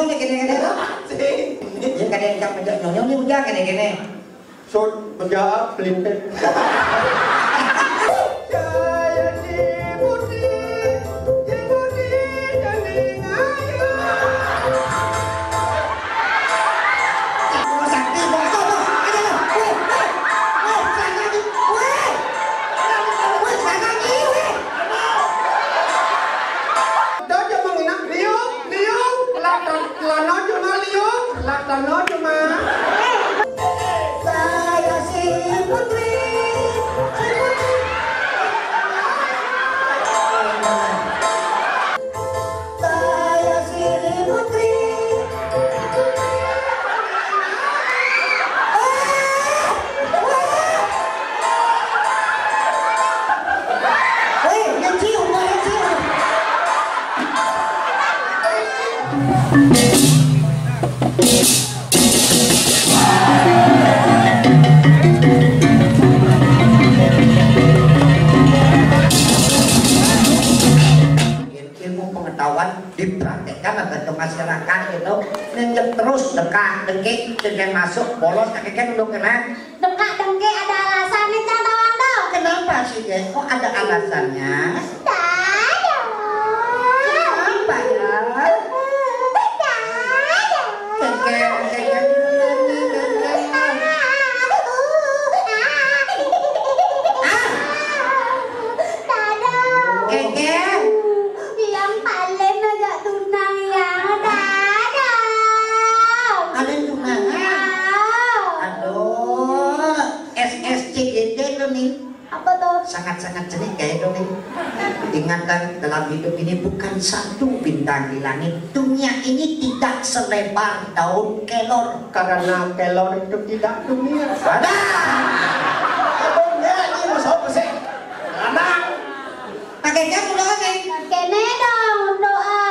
nyonya kene-kene to. Ya kadang jam nyonya ni udah kene-kene. Sốt berjaya pelintir. Dipraktekkan agar masyarakat itu nenjek terus dekak-dekik dengan masuk bolos kakek untuk kena dekak-dekik ada alasannya Tawang dong. Kenapa sih guys? Kok ada alasannya? Kenapa ya? Sangat-sangat cerita ya dong. Ingatkan dalam hidup ini bukan satu bintang di langit. Dunia ini tidak selebar daun kelor. Karena kelor itu tidak dunia. Ada. Ini masuk sih. Anak. Pakainya udah sih. Kene dong doa.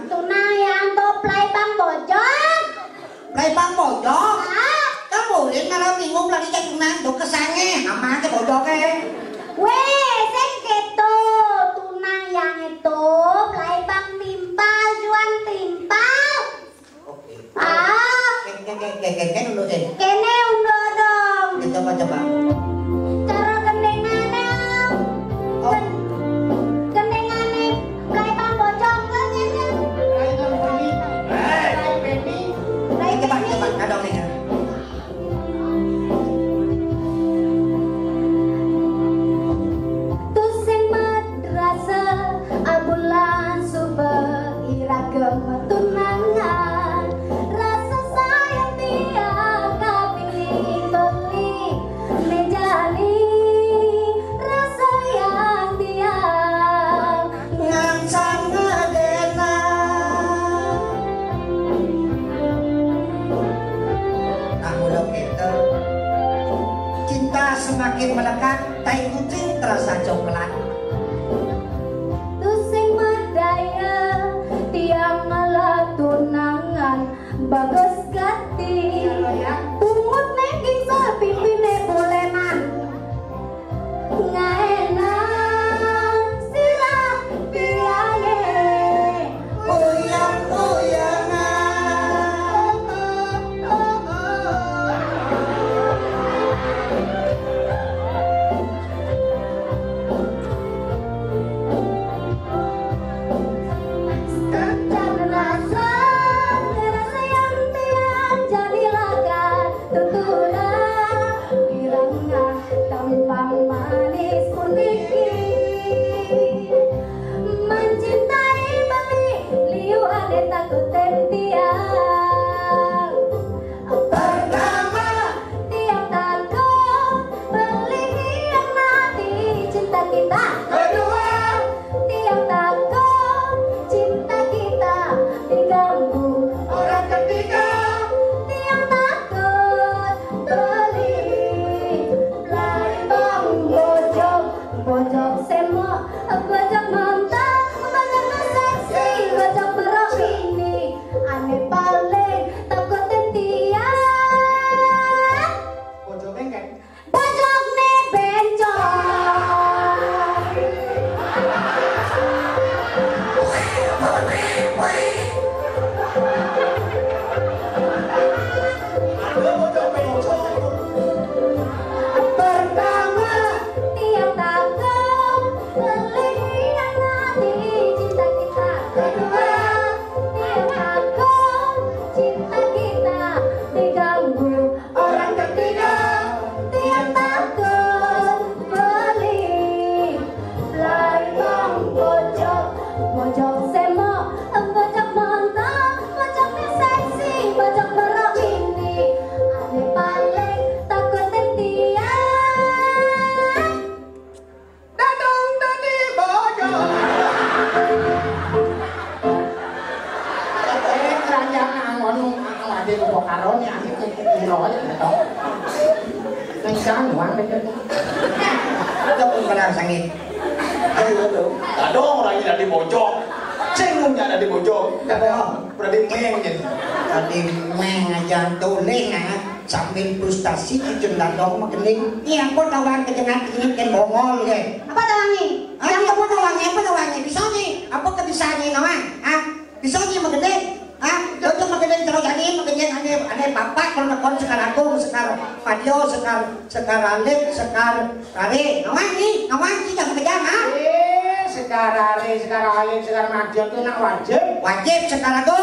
Tunang yang to play bang bojong. Play bang bojong. Kamu ini malam minggu lagi cek tunang do kesange. Ama ke bojongnya. Weh, seketo tunang yang itu play bang timpal, juan timpal. Oke. Kene dulu deh. Kene undo dong. Coba. Cara gendengane. Oh. Gendengane play bang bojong kan ini. Coba dong nih. Tunangan rasa sayang dia kapili beli menjadi rasa yang dia Ngang sangat dena. Namun itu cinta semakin melekat, tai kucing terasa coklat. tusing medaya tiang ngalah tunangan bagus gati pungut nengking sepimpine bulenan ngaenan sila piaye rasa yang tiang jadilah kan ade kok karone ane kira aja to. Nang kan wang bener. Itu pun pada sangit. Ada orang yang ada di bojong. Cengungnya ada di bojong. Ada. Berarti meng gitu. Tadi meng aja toleng sambil frustasi kijun landong makening. Iya, aku tawang kejengat-kejengat kan bongol ya. Apa tawangi? Yang kamu tawangnya? Bisa nih. Apa kebisanya nama? Bisa nih magede. Jojo magede terus jadi ane bapak kalau nakon sekarang aku sekarang Padio sekarang Alek sekarang Rare. Nawang sih jangan kejam Sekarang Alek sekarang Madio itu nak wajib. Wajib sekarang aku.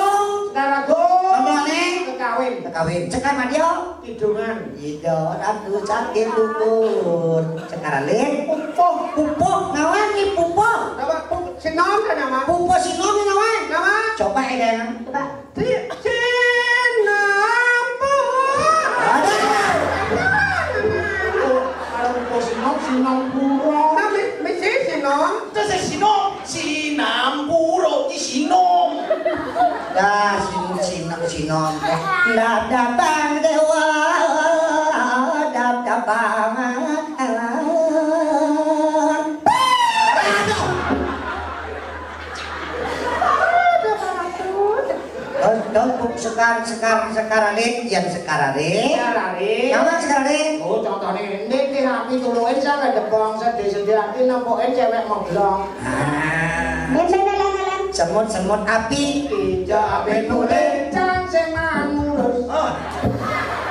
Contohnya kekawin. Sekarang Madio Kidungan. Ido ratu sakit dukun. Sekarang Alek pupuh. Nawang nih pupuh. Apa sinom kan nama? Pupuh sinom nih nawang. Nama? Coba ya. Coba. Sinong puro. Mesti sinong. Itu Sinamburo di Sinom. Dah sinom. Dada bang dewa. Dada bang. Sekarang nih, yang sekarang nih. Yang mana sekarang nih? Oh, contohnya ini rapi tuluin saya ada bangsa disediakan nampokin cewek moblong. Lem. Semut api. Ija api nulis can seman mulus.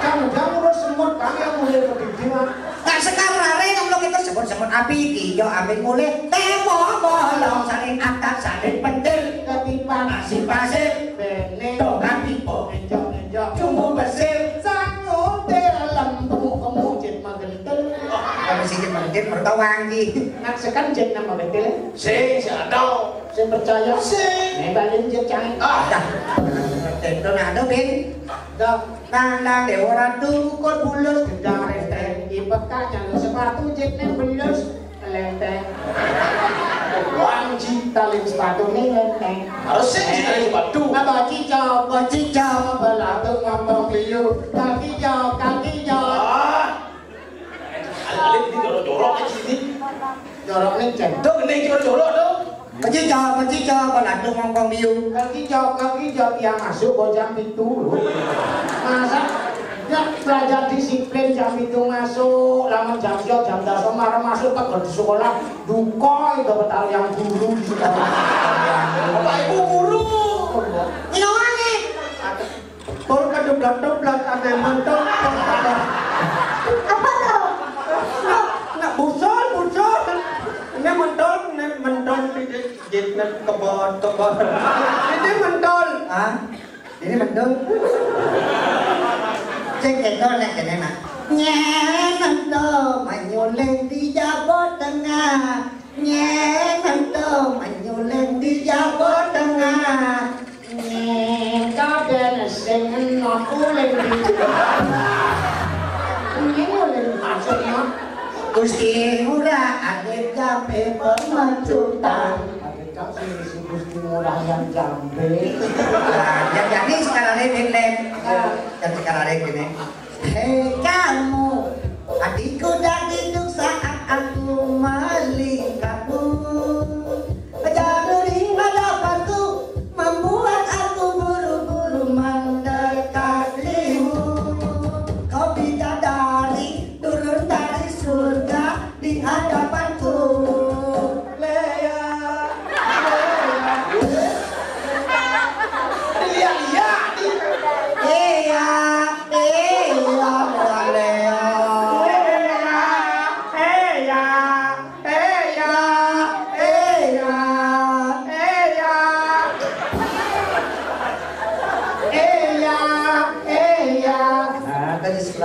Can mulus semut kami yang mulai kebidinan. Nah sekarang nih ngomong kita semut api. Hijau api mulai. Temo bolong saling angkat saling pentil. Ketipan Nasi pasir. bening Tokan pipo. enjok Cumbu bersih. sangut dalam kemujit magentel. Kalau sikit mungkin bertawang di. Nak sekanjit nama betul. Si ada. Saya percaya. Si. Nebalin je cang. Dah. Tentu ada bin. Dah. Nang dewa ratu kor bulus. Gendang renteng. Ibekanya sepatu jet nem belus. Lenteng. Wangji talin sepatu ni lenteng. Harus dari batu. Apa cicau? Belatu ngomong liu. Kaki jauh. Alif di jorok-jorok di sini. Jorok ni ceng. Tuh gede jorok-jorok tuh. Pecicau, belatu ngongkong biu. Kaki jauh yang masuk bojang itu. Masa ya belajar disiplin jam itu masuk, lama jam dasar marah masuk ke sekolah duka itu betul yang guru di sekolah. Bapak Ibu guru. Ini orangnya. Tol kedublat ada mentok. Apa tau? Nak busol. Ini mentol di kebon. Ini mentol. Ini betul. Cek itu nak kena nak. Nyenento manyuleng di Jawa Tengah. Nyenento manyuleng di Jawa Tengah. Kaden sing non uling di. Ini uling maksudnya. Gusti murah adik jambe pemecutan. Kau si Gusti murah yang jambe. Yang jadi sekarang ini lem. Dan sekarang ini. Hei kamu, adikku dan hidup saat aku melihatmu. Jatuh di hadapanku membuat aku buru-buru mendekatimu. Kau bidadari turun dari surga di hadapanku.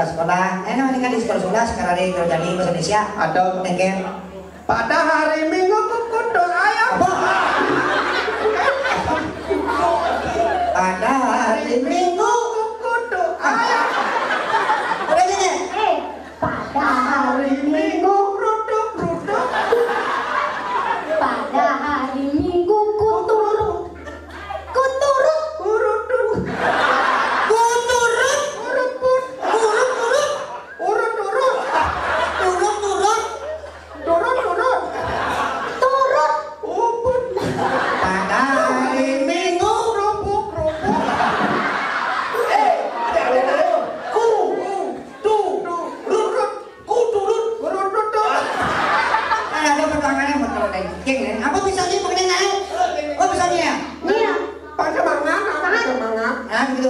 Sekolah, kan di sekolah sekarang di Kerjani Bahasa Indonesia Ada tengger. pada hari Minggu kudu ayam. Pada hari Minggu kudu ayam. udah sini. Pada hari Minggu. Pada hari Minggu kuturuk. Kutur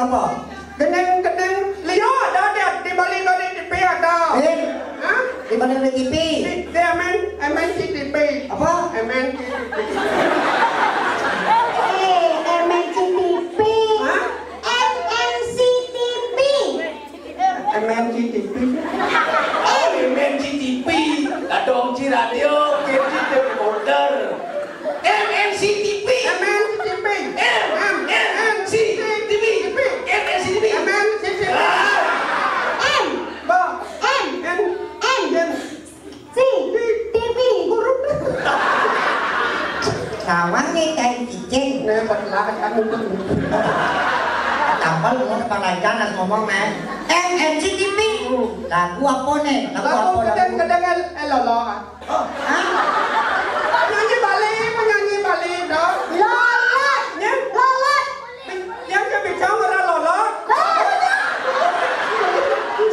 apa? Geneng Leo ada di balik TV ada. Hah? Di balik TV. Dia main TV. Apa? Main MNCTV. Hah? MNCTV. MNCTV. MNCTV, Kadong Ci Radio, KC Recorder. MNCTV. MNCTV. MNCTV. MNCTV. MNCTV. M. Ba. M. N. M. C. TV. Sawangnya kayak cicing. Nè bật lá cái ăn luôn. Tambal mau kepala jalan ngomong men. MNCTV. Lagu apa nih? Lagu apa? Lagu kadang-kadang lolo ah. Hah? Penyanyi Bali đó. Lolos. Nhá. Lolos. Yang ke bicara orang lolo.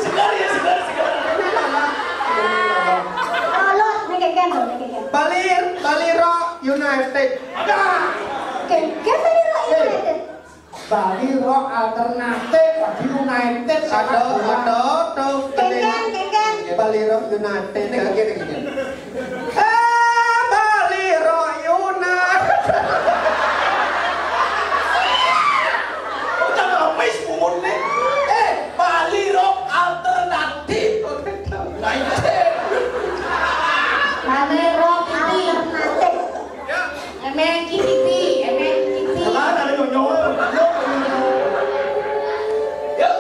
Segar ya, segar. Lolos. Ngekekan tuh, ngekekan. Bali Rock United. Ada. Ngekekan Bali Rock United. Bali Rock Alternatif Bali United ada tuh Ngekekan. Bali Rock United gini. Bali Rock United. Udah ngapain semumun nih? Bali Rock Alternatif. United. Bali Rock Alternatif. MNCTV. Kemana ada nyonyol? Ya, Ya.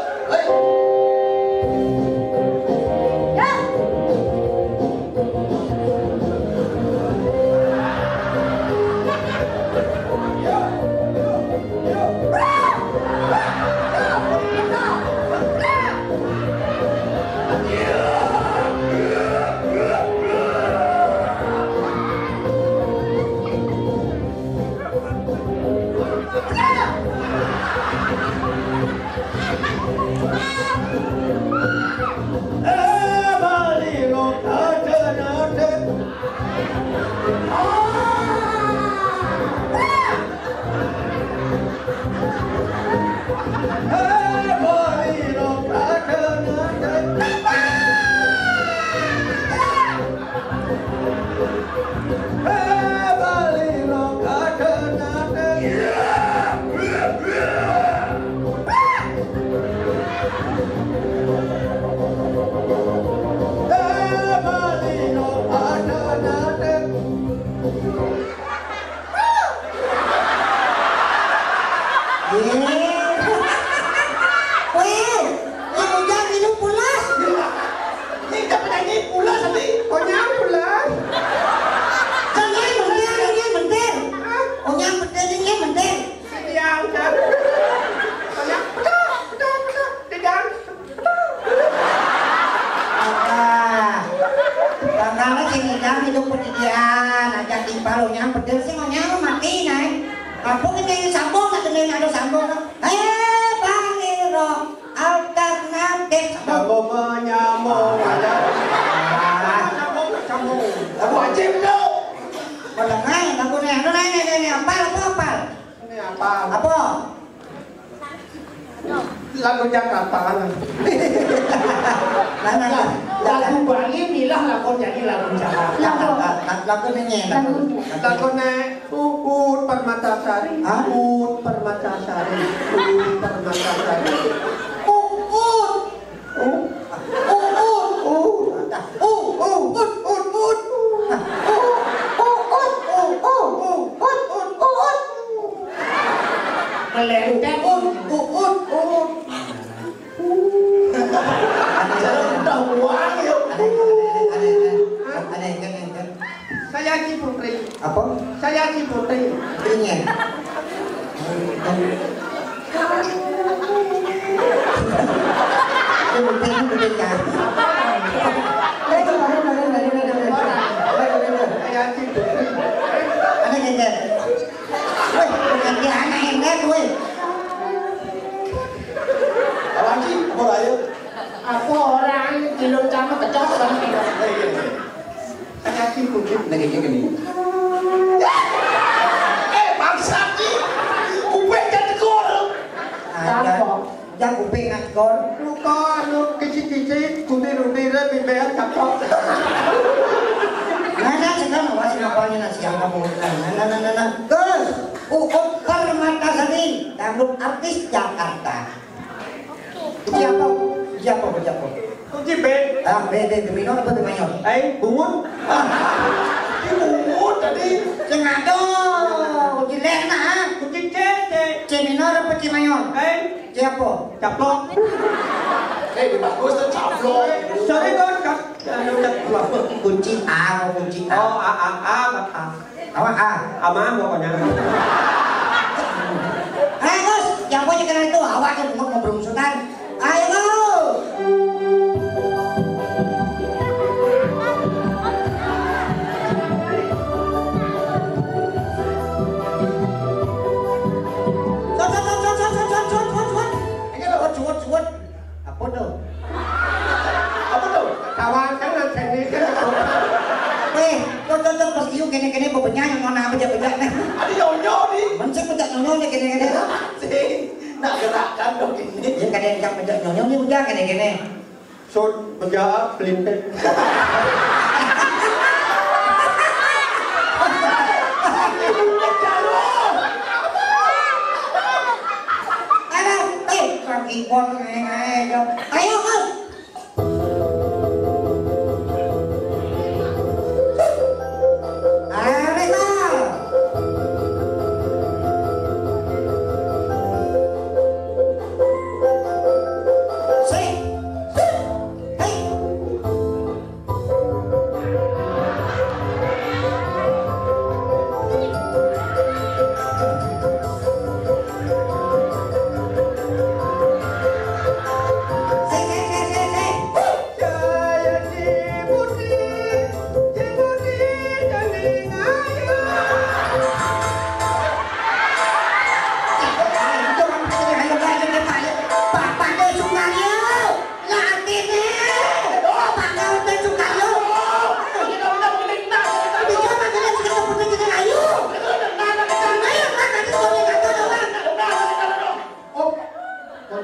Bali Rock Alternatif. Bali Rock Alternatif. Bali Rock Alternatif. Bali Rock Alternatif. Weh, lagu jangan minum pulas. Ini tak penyanyi pula tadi. Ohnya bulan. Ini bentar. Oh yang bentar ini bentar. Yang kan. Ohnya betul. Tidak. Kalau sini jangan hidup pendidikan, ajak timpal yang betul sih ngomongnya mati nih. Aku ini sambung, ada sambung. Bali Rock Alternatif. Kamu menyambung ada. Sambung. Aku wajib dong. Boleh lagu nih, apa? Ini apa? Apa? Lagu Jakarta kan. Lagu Bali milah lagu jadi lagu Jakarta. Lagu ini. Lagu nek Uut Permatasari. Uut Permatasari. Melenteng Udah uang ya. Saya Ciputri. Apa? Saya Ciputri. Ini. Saya Ciputri. Ada gender. Woi, ganti anak yang lihat, woi. Lagi, apa ayo? Aku orang kilo sama kecosan. Saya Ciputri. Lagi gini. Bangsat nih. Kuping jadi gol. Ada. Jangan kuping akor. Luka anu kicik-kicik kuntir-kuntirnya bimbingan kapok. Nah, sekarang masih ngapain nasi yang kamu nah. Terus, Uut Permatasari, dangdut artis Jakarta. Siapa? Kunci B. B minor apa B mayor? Bungun. Ini bungut tadi. Cengado, kunci Lena. Kunci C. C minor apa C mayor? Siapa? Caplok. Bagus tuh caplok. Sorry kan, anu caplok. Kunci A, kunci A. Oh, A. Apa A? Aman pokoknya. Gus, yang punya kenal itu awak yang mau berumusutan. Ayo. Cuat. Apa tuh? Kawan kan nanti kan. Kau pas iu kene bobenya yang nona bejak-bejak nih. Ada nyonyo nih. Mencek bejak nyonya kene. Sih, nak gerakan dong ini. Ya kene yang bejak nyonya ni bejak kene. Sud bejak pelintir. Ipon ayo. Ayo, Gus.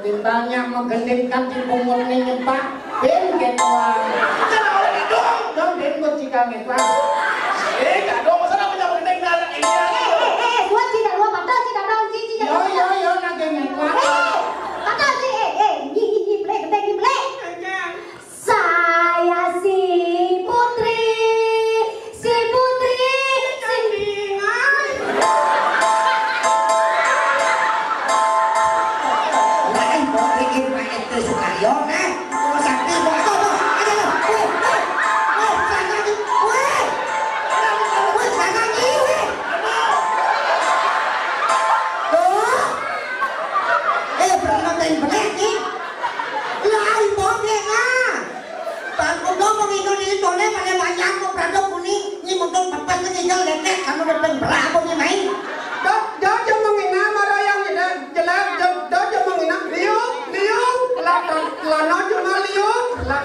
Tintanya menggendingkan di pungut ni nyepak ben ketua. Jangan oleh hidung. Dong ben jika ngetua. Gak dong, masa nak punya mending anak ini. Gua tidak lupa patah sih tak tahu sih. Yo nanti ngetua. Patah sih ini play. Saya si Putri Sandingan. Lain mau bikin main ke Sukaryo, Mau sakti mau apa?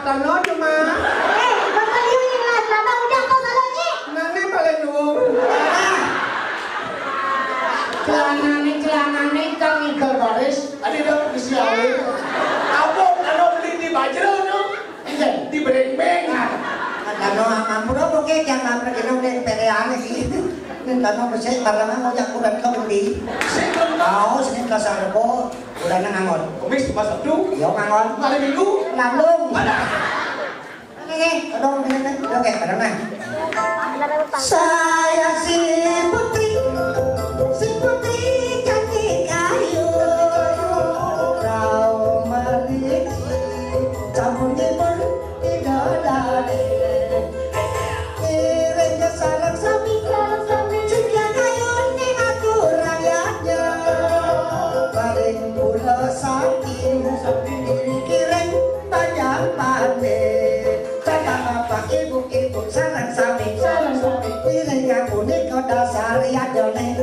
Lano cuma. Bakal liu yang lah, lama udah kau salah sih. Nane paling dulu. Celana kan Miguel Baris. Ada dong isi awal. Abang kalau beli di Bajro no, di Brengmeng. Ano ang puro ke yang namanya kita udah pereane sih. Ano kasi parang mau jakuran ka hindi. Oo, sinin ka sa ko. Udah nang angon. Kumis di Pasar Du. Yo angon. Hari Minggu. Nandung. Mana? Oke, oke, pada mana? Saya si Putri cantik ayu, kau memiliki campur jebol tidak dari, iringnya sarang sapi, juga kayu ni aku rakyatnya, paling pula saking kiring banyak pandai. Ibu sarang sapi pilih kamu ni kau dasar ya jone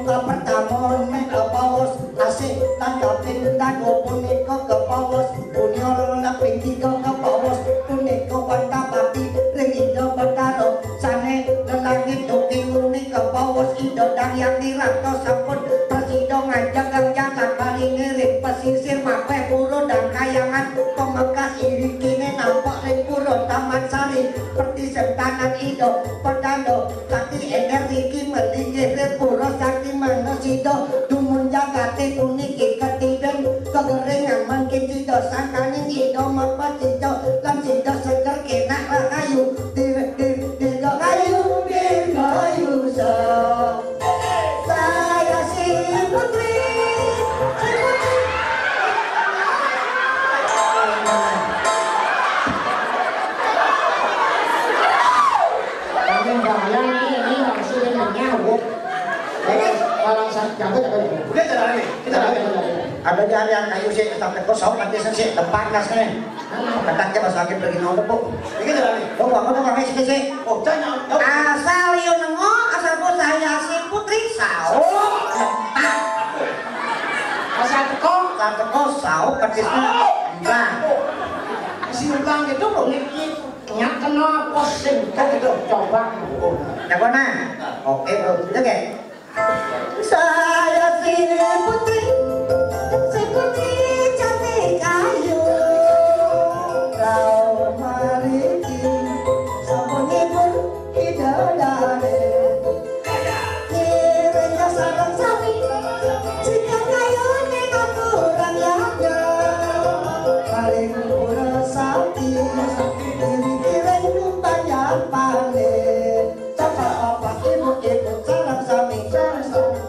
kau pertama ni kau paus asik tak kaping tak kau puni kau ke paus punya orang pinti kau ke paus puni kau bantah pati ringi kau bertaro sane lelaki tuki uni kau paus ido dan yang dirang kau sampun persido ngajak gang jalan bari ngiring pesisir mapeh puro dan kayangan pemekas iri kini nampak ring puro taman sari seperti sentanan ido pedando sakti energi melingkir ring puro sakti manosido dumun jagate puniki ketiben kegeringan mangkin sido sangkaning ido mapasido lan sido seger kena rahayu dirgahayu so saya si putri ini maksudnya menyawut. Kalau jago. Udah jalan nih, kita ada di yang kayu sih sampai kosong nanti sih tempat nasnya katanya pas lagi pergi nongkrong bu ini jalan nih. oh aku nggak sih sih Oh, jangan. asal yuk nengok asal bu saya si putri sao Asal teko sao kedisnya enggak si ulang itu nyak kena posting gitu coba. ya kona oke bro oke saya si putri cantik ayu kau mariki sembunyi pun bidadari kiranya sarang sapi jika kayu dengan kurang yaga paling pura sakti kiri-kiri banyak paling cakap apa ibu-ibu sarang sapi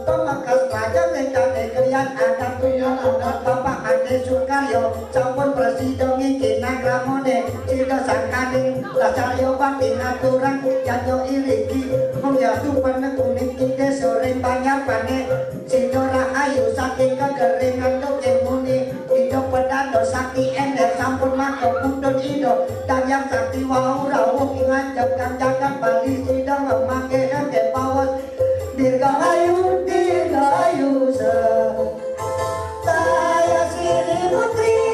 pemakas pajak lekat kalian ada tujuan ada bapak ade sukaryo campur presiden ngiki nagramone sido sangkaning lasaryo batin aturan janyo iriki mengyatu penekuning ide sore banyak pane sido rahayu saking kegeringan doke muni hidup pedado sakti ender sampun mako pundut ido dan yang sakti wau rawuh ngajabkan jagat bali sido memake ende pawas dirgahayu saya si putri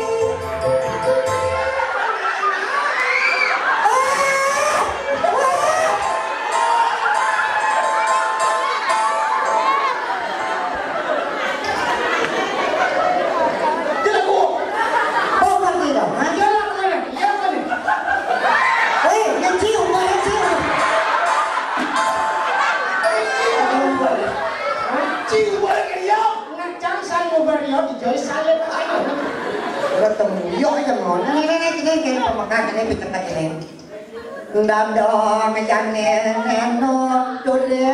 đam đo mày chăn nè nó đô lê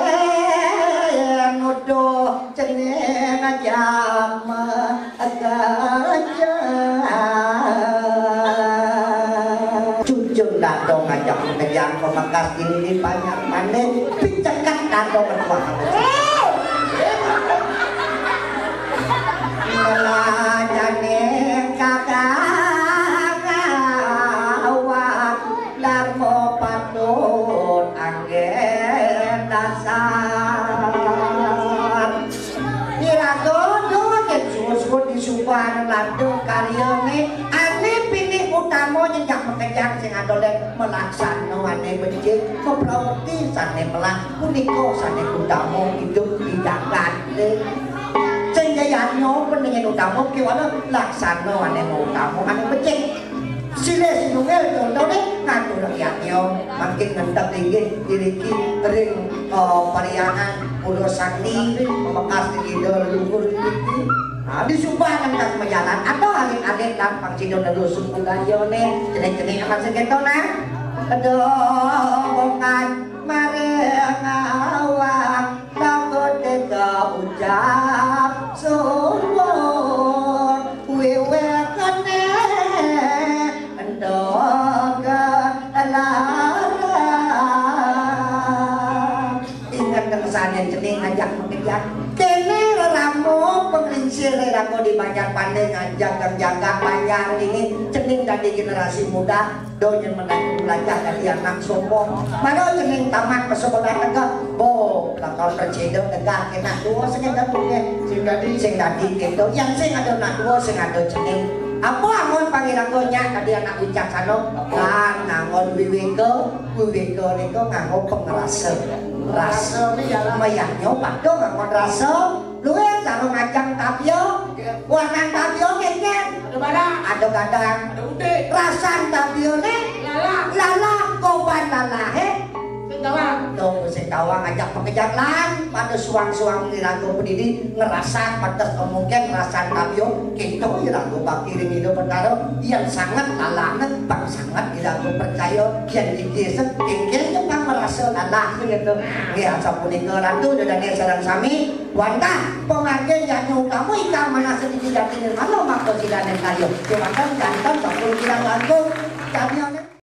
nó đô chân nè nó chạm cucung đàn đo ngajak ngajak pemakas ini banyak mana picakan đàn đo berkuah malah nè kakak Subhan lado karyane ane pilih utama nyenyak mekejang sing adolen melaksana ane becik memprawati sane melah punika sane utama hidup tidak gandeng sing jayanyo peningin utama kiwana laksana ane utama ane becik sile sinungel contohnya ngaku rakyatnya makin ngentak tinggi diriki ring pariangan ulo sakti memekas tinggi luhur tinggi disumpahkan tak menjalan atau alit-alit lampang cidon dan lusuh kudayone jenik-jenik akan segentona kedongan mareng awak takut tega ucap sumur wewe kene endoga larang ingat kesan yang jening ngajak mengejar kene ramu penglingsir ramu di banyak pandai ngajak jaga banyak ini cening dari generasi muda dojen menang belajar dari anak sombong mana cening tamat pesekolah tegak bo lakon presiden tegak kena dua sing dadi gitu yang sing ada nak dua sing ada cening apa angon pangiragonya tadi anak wicaksana lan ngangon wiwiko niko nganggo pengerasa rasa ini jalan mayaknya padha ngangon rasa luwih karo ngajang tapio, warnang tapio kengken. Ada badak, Ada gadang, ada ude, rasan tapio ne, lala koban lala he. tawang. Tuh si tawang ngajak pengejar lan pada suang-suang di ragu pendidi ngerasan pada kemungkinan ngerasan tapio gitu di ragu bakiring itu perkara yang sangat lalangan bang sangat di ragu percaya yang digesek kengken juga merasa lalah gitu ya sapunika ratu dan sareng sami wantah pemanggen janu kamu ikang mana sedikit jatine malo mako sidanen kayo cuman kan jantan bakul kirang langkung jadinya